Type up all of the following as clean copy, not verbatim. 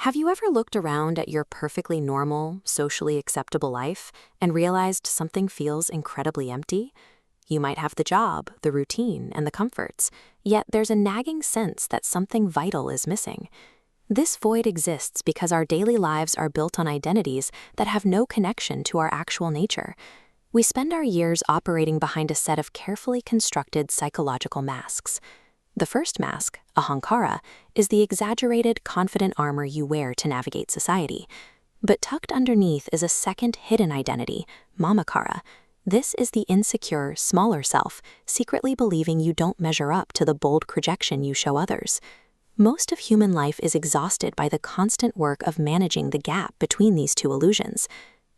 Have you ever looked around at your perfectly normal, socially acceptable life and realized something feels incredibly empty? You might have the job, the routine, and the comforts, yet there's a nagging sense that something vital is missing. This void exists because our daily lives are built on identities that have no connection to our actual nature. We spend our years operating behind a set of carefully constructed psychological masks. The first mask, ahankara, is the exaggerated, confident armor you wear to navigate society. But tucked underneath is a second hidden identity, mamakara. This is the insecure, smaller self, secretly believing you don't measure up to the bold projection you show others. Most of human life is exhausted by the constant work of managing the gap between these two illusions.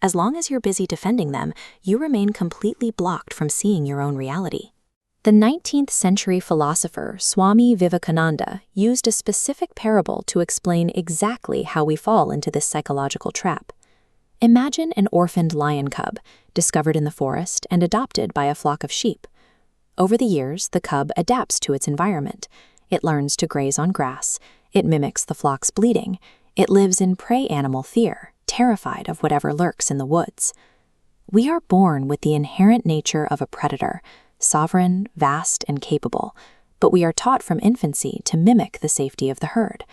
As long as you're busy defending them, you remain completely blocked from seeing your own reality. The 19th century philosopher Swami Vivekananda used a specific parable to explain exactly how we fall into this psychological trap. Imagine an orphaned lion cub, discovered in the forest and adopted by a flock of sheep. Over the years, the cub adapts to its environment. It learns to graze on grass, it mimics the flock's bleating, it lives in prey animal fear, terrified of whatever lurks in the woods. We are born with the inherent nature of a predator, sovereign, vast, and capable, but we are taught from infancy to mimic the safety of the herd.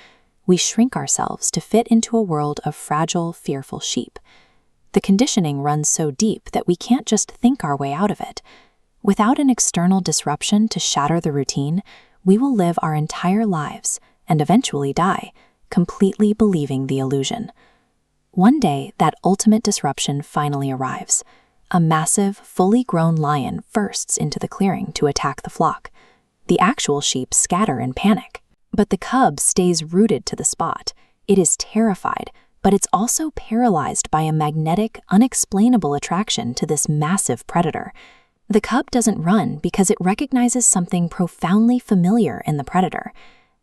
We shrink ourselves to fit into a world of fragile, fearful sheep. The conditioning runs so deep that we can't just think our way out of it. Without an external disruption to shatter the routine, we will live our entire lives, and eventually die, completely believing the illusion. One day, that ultimate disruption finally arrives. A massive, fully grown lion bursts into the clearing to attack the flock. The actual sheep scatter in panic, but the cub stays rooted to the spot. It is terrified, but it's also paralyzed by a magnetic, unexplainable attraction to this massive predator. The cub doesn't run because it recognizes something profoundly familiar in the predator.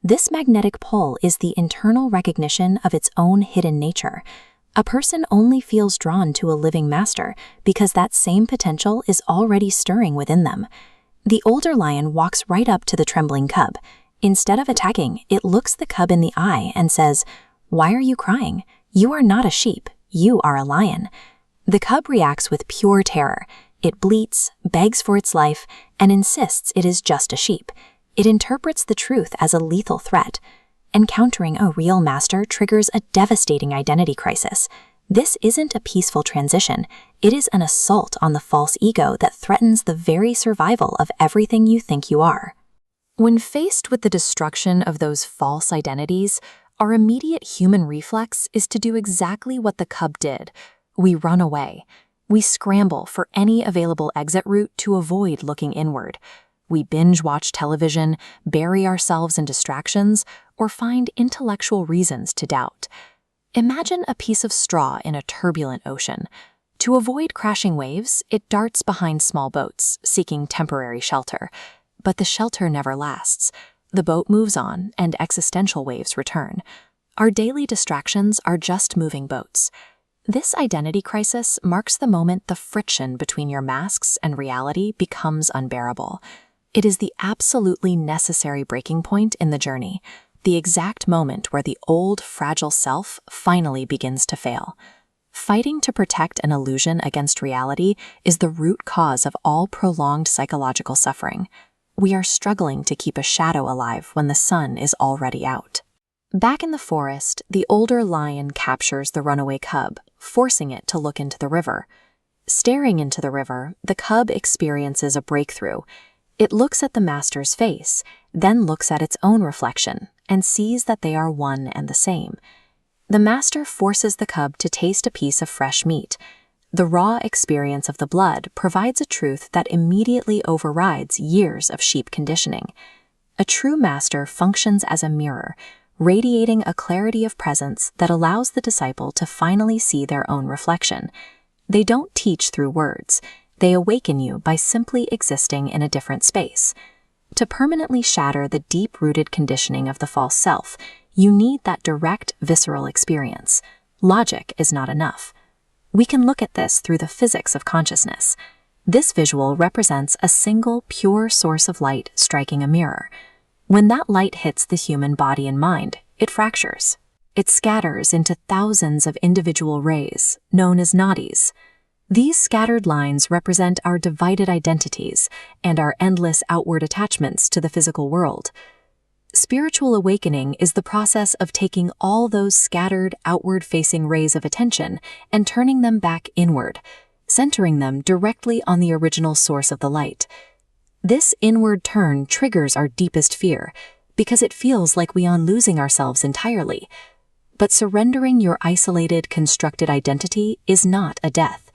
This magnetic pull is the internal recognition of its own hidden nature. A person only feels drawn to a living master because that same potential is already stirring within them. The older lion walks right up to the trembling cub. Instead of attacking, it looks the cub in the eye and says, "Why are you crying? You are not a sheep. You are a lion." The cub reacts with pure terror. It bleats, begs for its life, and insists it is just a sheep. It interprets the truth as a lethal threat. Encountering a real master triggers a devastating identity crisis. This isn't a peaceful transition. It is an assault on the false ego that threatens the very survival of everything you think you are. When faced with the destruction of those false identities, our immediate human reflex is to do exactly what the cub did. We run away. We scramble for any available exit route to avoid looking inward. We binge-watch television, bury ourselves in distractions, or find intellectual reasons to doubt. Imagine a piece of straw in a turbulent ocean. To avoid crashing waves, it darts behind small boats, seeking temporary shelter. But the shelter never lasts. The boat moves on, and existential waves return. Our daily distractions are just moving boats. This identity crisis marks the moment the friction between your masks and reality becomes unbearable. It is the absolutely necessary breaking point in the journey, the exact moment where the old, fragile self finally begins to fail. Fighting to protect an illusion against reality is the root cause of all prolonged psychological suffering. We are struggling to keep a shadow alive when the sun is already out. Back in the forest, the older lion captures the runaway cub, forcing it to look into the river. Staring into the river, the cub experiences a breakthrough. It looks at the master's face, then looks at its own reflection, and sees that they are one and the same. The master forces the cub to taste a piece of fresh meat. The raw experience of the blood provides a truth that immediately overrides years of sheep conditioning. A true master functions as a mirror, radiating a clarity of presence that allows the disciple to finally see their own reflection. They don't teach through words. They awaken you by simply existing in a different space. To permanently shatter the deep-rooted conditioning of the false self, you need that direct, visceral experience. Logic is not enough. We can look at this through the physics of consciousness. This visual represents a single, pure source of light striking a mirror. When that light hits the human body and mind, it fractures. it scatters into thousands of individual rays, known as nadis. These scattered lines represent our divided identities and our endless outward attachments to the physical world. Spiritual awakening is the process of taking all those scattered, outward-facing rays of attention and turning them back inward, centering them directly on the original source of the light. This inward turn triggers our deepest fear, because it feels like we are losing ourselves entirely. But surrendering your isolated, constructed identity is not a death.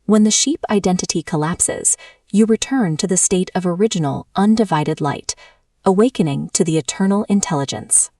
When the sheep identity collapses, you return to the state of original, undivided light, awakening to the eternal intelligence.